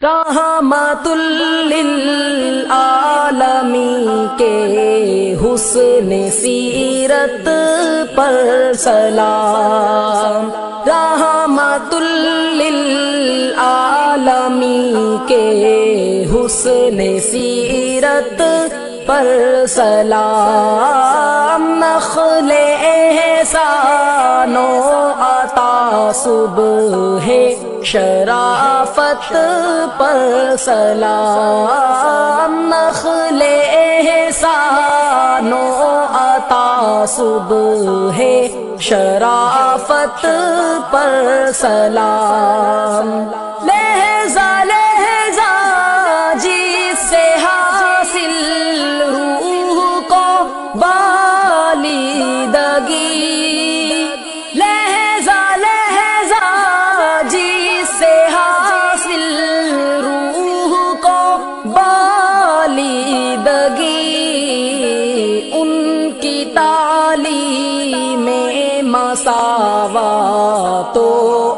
رحمت للعالمین کے حسن سیرت پر سلام، رحمت للعالمین کے حسن سیرت پر سلام، نخل احسان و عطا صبح شرافت پر سلام، نخل احسان و عطا صبح شرافت پر سلام، لہجہ لہجہ جس سے حاصل روح کو بالیدگی، لہجہ لہجہ جس سے حاصل روح کو بالیدگی، ان کی تعلیم مساوات و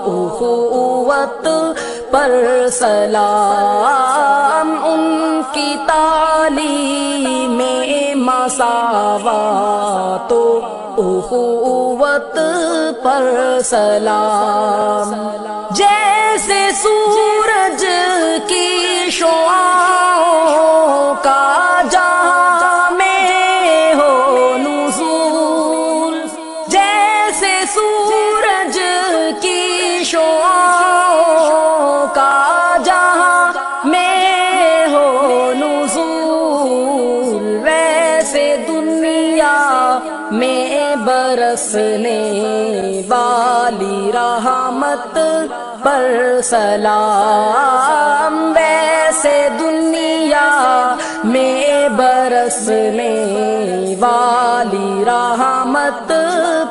اخوت پر سلام، ان کی تعلیم مساوات و اخوت پر سلام، جیسے سورج کی شعاعوں کا جہاں میں ہو نزول، جیسے سورج کی شعاعوں کا جہاں میں ہو نزول، ویسے دنیا میں برسنے والی رحمت پر سلام، ویسے دنیا میں برسنے والی رحمت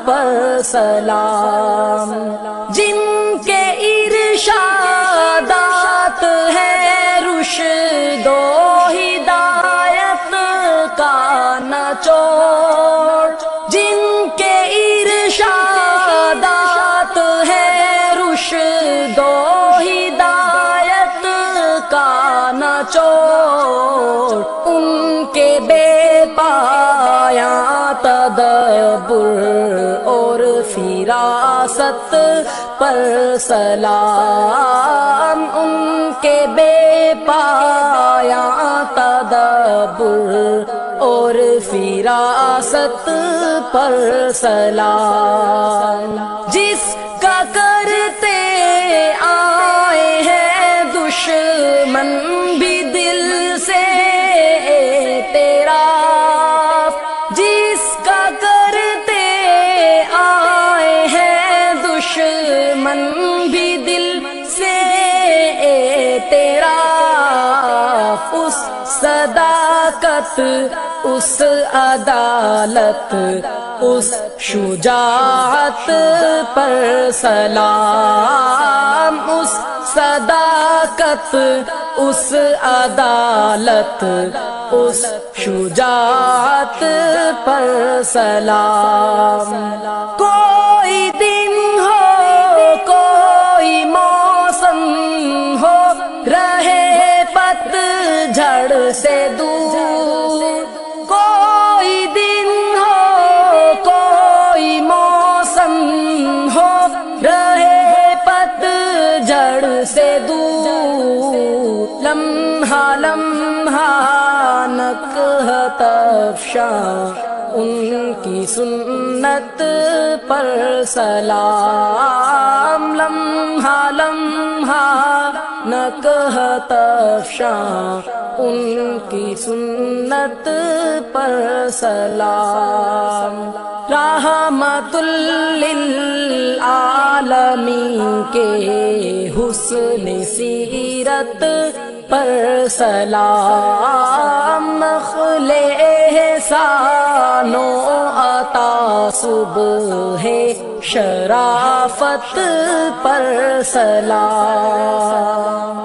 پر سلام، جن کے ارشادات ہے رشد و ہدایت کا نچوڑ، جن کے ارشادات ہے رشد و ہدایت کا نچوڑ، ان کے بے پایاں تدبر اور فراست پر سلام، ان کے بے پایاں تدبر اور فراست پر سلام، جس کا کرتے آئے ہیں دشمن بھی دل سے اعتراف، جس کا کرتے آئے ہیں دشمن بھی دل سے اعتراف، اس صداقت، اس عدالت، اس شجاعت پر سلام، اس صداقت، اس عدالت، اس شجاعت پر سلام، کوئی دن ہو کوئی موسم ہو رہے پت جھڑ سے دور، کوئی دن ہو کوئی موسم ہو رہے پت جھڑ سے دور، لمحہ لمحہ نکہت افشاں ان کی سنت پر سلام، لمحہ لمحہ نکہت افشاں ان کی سنت پر سلام، رحمت للعالمین کے حسن سیرت پر سلام، نخل احسان و عطا صبح شرافت پر سلام۔